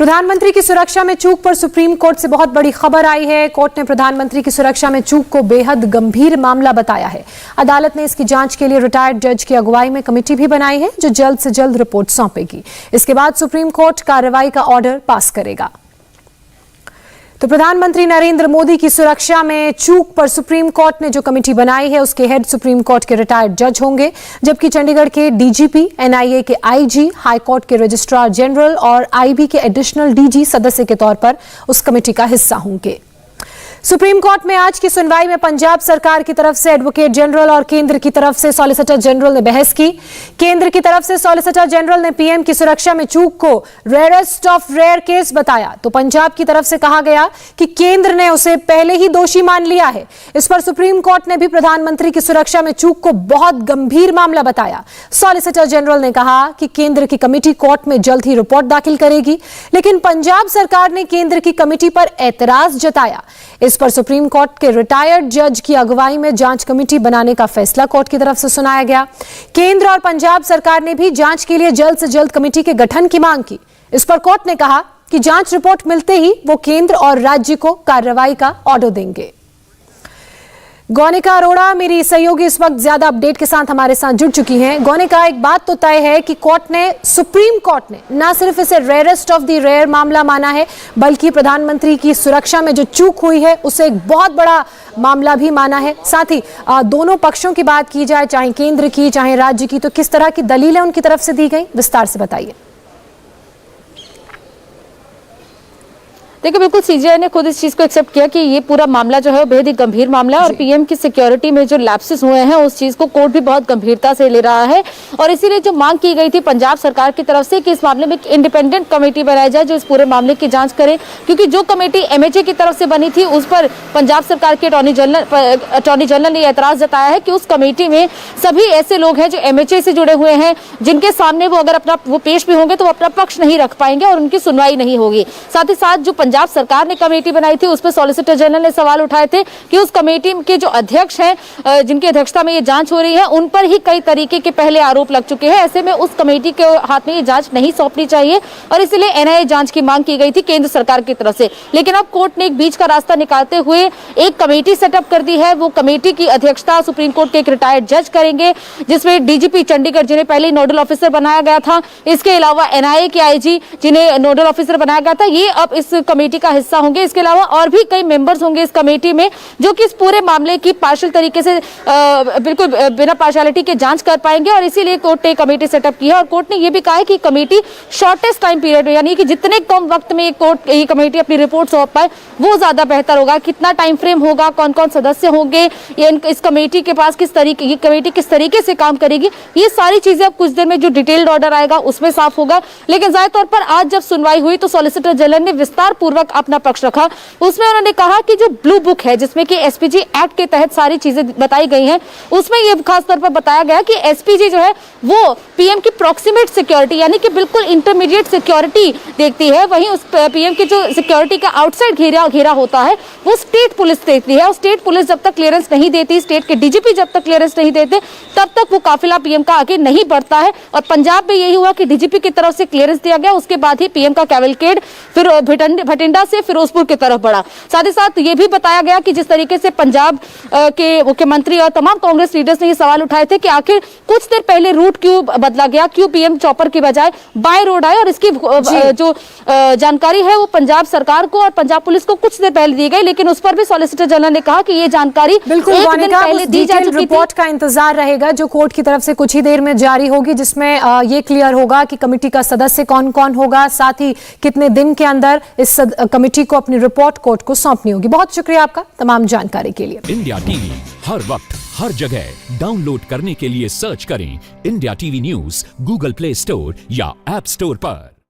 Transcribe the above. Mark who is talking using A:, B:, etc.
A: प्रधानमंत्री की सुरक्षा में चूक पर सुप्रीम कोर्ट से बहुत बड़ी खबर आई है। कोर्ट ने प्रधानमंत्री की सुरक्षा में चूक को बेहद गंभीर मामला बताया है। अदालत ने इसकी जांच के लिए रिटायर्ड जज की अगुवाई में कमेटी भी बनाई है जो जल्द से जल्द रिपोर्ट सौंपेगी। इसके बाद सुप्रीम कोर्ट कार्रवाई का ऑर्डर पास करेगा। तो प्रधानमंत्री नरेंद्र मोदी की सुरक्षा में चूक पर सुप्रीम कोर्ट ने जो कमेटी बनाई है उसके हेड सुप्रीम कोर्ट के रिटायर्ड जज होंगे, जबकि चंडीगढ़ के डीजीपी, एनआईए के आईजी, हाई कोर्ट के रजिस्ट्रार जनरल और आईबी के एडिशनल डीजी सदस्य के तौर पर उस कमेटी का हिस्सा होंगे। सुप्रीम कोर्ट में आज की सुनवाई में पंजाब सरकार की तरफ से एडवोकेट जनरल और केंद्र की तरफ से सॉलिसिटर जनरल ने बहस की। केंद्र की तरफ से सॉलिसिटर जनरल ने पीएम की सुरक्षा में चूक को रेयरेस्ट ऑफ रेयर केस बताया, तो पंजाब की तरफ से कहा गया कि केंद्र ने उसे पहले ही दोषी मान लिया है। इस पर सुप्रीम कोर्ट ने भी प्रधानमंत्री की सुरक्षा में चूक को बहुत गंभीर मामला बताया। सॉलिसिटर जनरल ने कहा कि केंद्र की कमेटी कोर्ट में जल्द ही रिपोर्ट दाखिल करेगी, लेकिन पंजाब सरकार ने केंद्र की कमेटी पर एतराज जताया। इस पर सुप्रीम कोर्ट के रिटायर्ड जज की अगुवाई में जांच कमेटी बनाने का फैसला कोर्ट की तरफ से सुनाया गया। केंद्र और पंजाब सरकार ने भी जांच के लिए जल्द से जल्द कमेटी के गठन की मांग की। इस पर कोर्ट ने कहा कि जांच रिपोर्ट मिलते ही वो केंद्र और राज्य को कार्रवाई का ऑर्डर देंगे। गौनिका अरोड़ा मेरी सहयोगी इस वक्त ज्यादा अपडेट के साथ हमारे साथ जुड़ चुकी हैं। गौनिका, एक बात तो तय है कि सुप्रीम कोर्ट ने न सिर्फ इसे रेयरेस्ट ऑफ द रेयर मामला माना है, बल्कि प्रधानमंत्री की सुरक्षा में जो चूक हुई है उसे एक बहुत बड़ा मामला भी माना है। साथ ही दोनों पक्षों की बात की जाए, चाहे केंद्र की चाहे राज्य की, तो किस तरह की दलीलें उनकी तरफ से दी गई, विस्तार से बताइए।
B: देखिए, बिल्कुल सीजीआई ने खुद इस चीज को एक्सेप्ट किया कि ये पूरा मामला जो है वो बेहद ही गंभीर मामला है और पीएम की सिक्योरिटी में जो लैप्सेस हुए हैं उस चीज को कोर्ट भी बहुत गंभीरता से ले रहा है। और इसीलिए जो मांग की गई थी पंजाब सरकार की तरफ से कि इस मामले में एक इंडिपेंडेंट कमेटी बनाई जाए जो इस पूरे मामले की जांच करे, क्योंकि जो कमेटी एमएचए की तरफ से बनी थी उस पर पंजाब सरकार के अटॉर्नी जनरल ने एतराज जताया है कि उस कमेटी में सभी ऐसे लोग हैं जो एमएचए से जुड़े हुए हैं, जिनके सामने वो अगर अपना पेश भी होंगे तो वो अपना पक्ष नहीं रख पाएंगे और उनकी सुनवाई नहीं होगी। साथ ही साथ जो पंजाब सरकार ने कमेटी बनाई थी उस पर सॉलिसिटर जनरल ने सवाल उठाए थे कि उस कमेटी के जो अध्यक्ष हैं, जिनकी अध्यक्षता में ये जांच हो रही है, उन पर ही कई तरीके के पहले आरोप लग चुके हैं। ऐसे में उस कमेटी के हाथ में ये जांच नहीं सौंपनी चाहिए और इसलिए एनआईए जांच की मांग की गई थी केंद्र सरकार की तरफ से। लेकिन अब कोर्ट ने एक बीच का रास्ता निकालते हुए एक कमेटी सेटअप कर दी है। वो कमेटी की अध्यक्षता सुप्रीम कोर्ट के एक रिटायर्ड जज करेंगे, जिसमें डीजीपी चंडीगढ़ जिन्हें पहले नोडल ऑफिसर बनाया गया था, इसके अलावा एनआईए के आईजी जिन्हें नोडल ऑफिसर बनाया गया था, ये अब इस कमेटी का हिस्सा होंगे। इसके अलावा और भी कई मेंबर्स होंगे इस कमेटी में जो कि इस पूरे मामले की पार्शियल तरीके से बिल्कुल बिना पार्शियलिटी के जांच कर पाएंगे और इसीलिए कोर्ट ने कमेटी सेटअप की है। और कोर्ट ने यह भी कहा है कि कमेटी शॉर्टेस्ट टाइम पीरियड में, यानी कि जितने कम वक्त में ये कमेटी अपनी रिपोर्ट सौंप पाए वो ज्यादा बेहतर होगा। कितना टाइम फ्रेम होगा, कौन कौन सदस्य होंगे, इस कमेटी के पास ये कमेटी किस तरीके से काम करेगी, ये सारी चीजें अब कुछ देर में जो डिटेल्ड ऑर्डर आएगा उसमें साफ होगा। लेकिन जाहिर तौर पर आज जब सुनवाई हुई तो सॉलिसिटर जनरल ने विस्तार पूर्वक अपना पक्ष रखा। उसमें उन्होंने कहा कि जो ब्लू बुक है जिसमें कि एसपीजी एक्ट के तहत सारी चीजें बताई गई हैं, उसमें यह खास तौर पर बताया गया कि एसपीजी जो है वो पीएम की प्रॉक्सिमेट सिक्योरिटी यानी कि बिल्कुल इंटरमीडिएट सिक्योरिटी देखती है। वहीं उस पीएम की जो सिक्योरिटी का आउटसाइड घेरा होता है वो स्टेट पुलिस देखती है और स्टेट पुलिस जब तक क्लियरेंस नहीं देती, स्टेट के डीजीपी जब तक क्लियरेंस नहीं देते, तब तक वो काफिला पीएम का आगे नहीं बढ़ता है। और पंजाब में यही हुआ कि डीजीपी की तरफ से क्लियरेंस दिया गया, उसके बाद ही पीएम का कैवलकेड फिर भटिंडा से फिरोजपुर की तरफ बढ़ा। साथ ही साथ ये भी बताया गया कि जिस तरीके से पंजाब के मुख्यमंत्री और तमाम कांग्रेस लीडर्स ने ये सवाल उठाए थे कि आखिर कुछ देर पहले रूट क्यों बदला गया, क्यों पीएम चॉपर की बजाय बाय रोड आए, और इसकी जो जानकारी है वो पंजाब सरकार को और पंजाब पुलिस को कुछ देर पहले दी गई। लेकिन उस पर भी सॉलिसिटर जनरल ने कहा कि ये जानकारी
A: बिल्कुल पहले दी जा चुकी थी। रिपोर्ट का इंतजार रहेगा जो कोर्ट की तरफ से कुछ ही देर में जारी होगी, जिसमें ये क्लियर होगा कि कमेटी का सदस्य कौन कौन होगा, साथ ही कितने दिन के अंदर इस कमेटी को अपनी रिपोर्ट कोर्ट को सौंपनी होगी। बहुत शुक्रिया आपका तमाम जानकारी के लिए।
C: इंडिया टीवी हर वक्त हर जगह डाउनलोड करने के लिए सर्च करें India TV news Google play store या ऐप स्टोर पर।